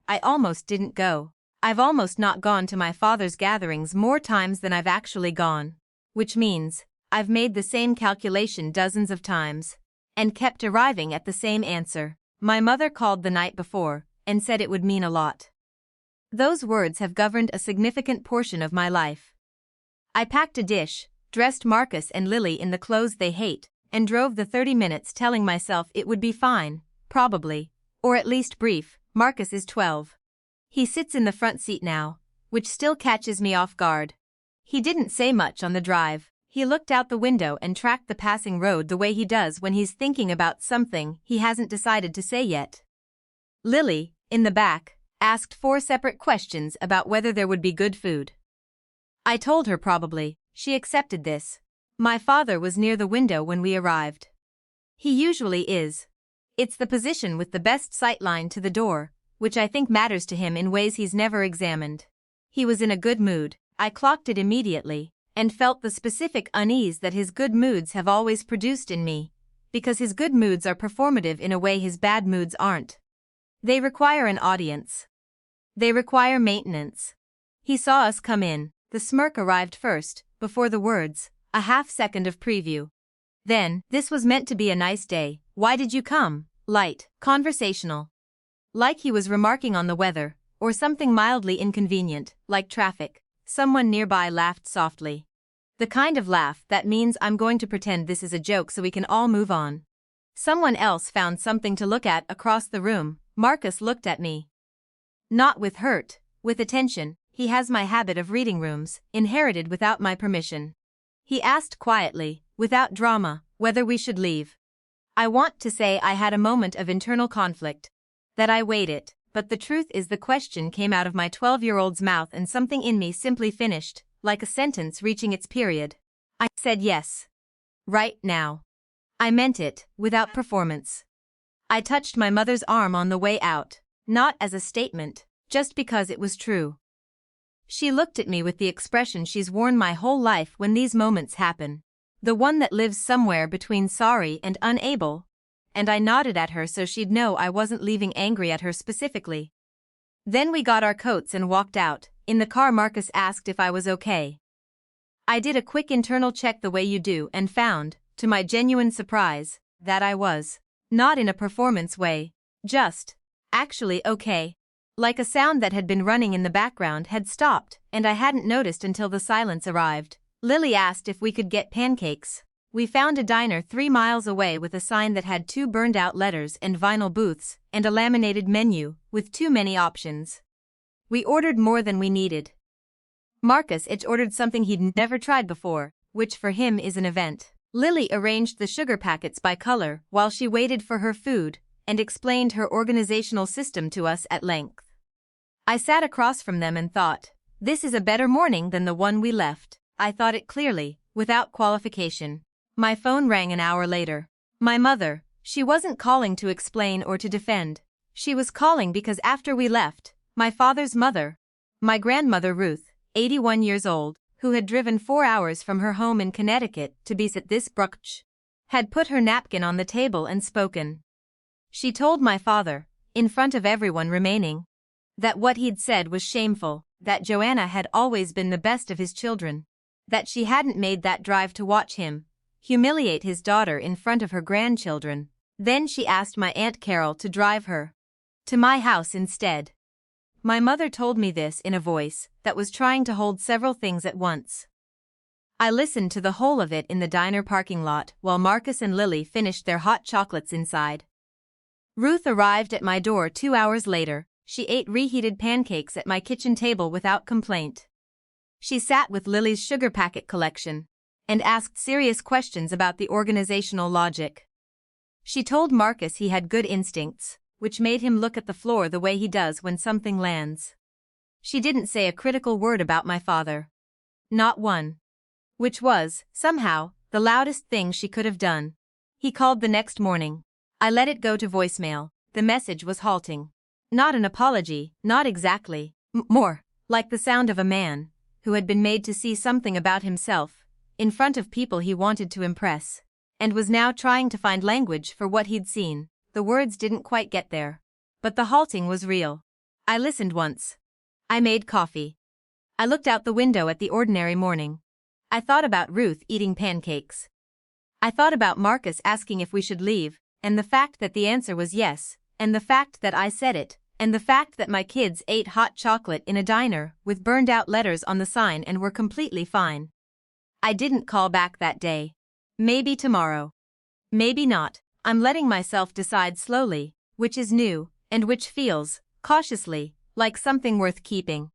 I almost didn't go. I've almost not gone to my father's gatherings more times than I've actually gone. Which means, I've made the same calculation dozens of times. And kept arriving at the same answer. My mother called the night before, and said it would mean a lot. Those words have governed a significant portion of my life. I packed a dish, dressed Marcus and Lily in the clothes they hate, and drove the 30 minutes telling myself it would be fine, probably, or at least brief. Marcus is 12. He sits in the front seat now, which still catches me off guard. He didn't say much on the drive. He looked out the window and tracked the passing road the way he does when he's thinking about something he hasn't decided to say yet. Lily, in the back, asked 4 separate questions about whether there would be good food. I told her probably. She accepted this. My father was near the window when we arrived. He usually is. It's the position with the best sightline to the door, which I think matters to him in ways he's never examined. He was in a good mood. I clocked it immediately, and felt the specific unease that his good moods have always produced in me, because his good moods are performative in a way his bad moods aren't. They require an audience. They require maintenance. He saw us come in. The smirk arrived first, before the words, a half-second of preview. Then, this was meant to be a nice day. Why did you come? Light, conversational. Like he was remarking on the weather, or something mildly inconvenient, like traffic. Someone nearby laughed softly. The kind of laugh that means I'm going to pretend this is a joke so we can all move on. Someone else found something to look at across the room. Marcus looked at me. Not with hurt, with attention. He has my habit of reading rooms, inherited without my permission. He asked quietly, without drama, whether we should leave. I want to say I had a moment of internal conflict. That I weighed it, but the truth is the question came out of my 12-year-old's mouth and something in me simply finished, like a sentence reaching its period. I said yes. Right now. I meant it, without performance. I touched my mother's arm on the way out, not as a statement, just because it was true. She looked at me with the expression she's worn my whole life when these moments happen. The one that lives somewhere between sorry and unable. And I nodded at her so she'd know I wasn't leaving angry at her specifically. Then we got our coats and walked out. In the car Marcus asked if I was okay. I did a quick internal check the way you do and found, to my genuine surprise, that I was. Not in a performance way. Just, actually okay. Like a sound that had been running in the background had stopped, and I hadn't noticed until the silence arrived. Lily asked if we could get pancakes. We found a diner 3 miles away with a sign that had 2 burned-out letters and vinyl booths, and a laminated menu, with too many options. We ordered more than we needed. Marcus each ordered something he'd never tried before, which for him is an event. Lily arranged the sugar packets by color while she waited for her food, and explained her organizational system to us at length. I sat across from them and thought, this is a better morning than the one we left. I thought it clearly, without qualification. My phone rang an hour later. My mother. She wasn't calling to explain or to defend. She was calling because after we left, my father's mother, my grandmother Ruth, 81 years old, who had driven 4 hours from her home in Connecticut to be at this brunch, had put her napkin on the table and spoken. She told my father, in front of everyone remaining, that what he'd said was shameful, that Joanna had always been the best of his children, that she hadn't made that drive to watch him humiliate his daughter in front of her grandchildren. Then she asked my Aunt Carol to drive her to my house instead. My mother told me this in a voice that was trying to hold several things at once. I listened to the whole of it in the diner parking lot while Marcus and Lily finished their hot chocolates inside. Ruth arrived at my door 2 hours later. She ate reheated pancakes at my kitchen table without complaint. She sat with Lily's sugar packet collection and asked serious questions about the organizational logic. She told Marcus he had good instincts, which made him look at the floor the way he does when something lands. She didn't say a critical word about my father. Not one. Which was, somehow, the loudest thing she could have done. He called the next morning. I let it go to voicemail. The message was halting. Not an apology, not exactly. More like the sound of a man who had been made to see something about himself in front of people he wanted to impress, and was now trying to find language for what he'd seen. The words didn't quite get there, but the halting was real. I listened once. I made coffee. I looked out the window at the ordinary morning. I thought about Ruth eating pancakes. I thought about Marcus asking if we should leave, and the fact that the answer was yes, and the fact that I said it, and the fact that my kids ate hot chocolate in a diner with burned out letters on the sign and were completely fine. I didn't call back that day. Maybe tomorrow. Maybe not. I'm letting myself decide slowly which is new and which feels, cautiously, like something worth keeping.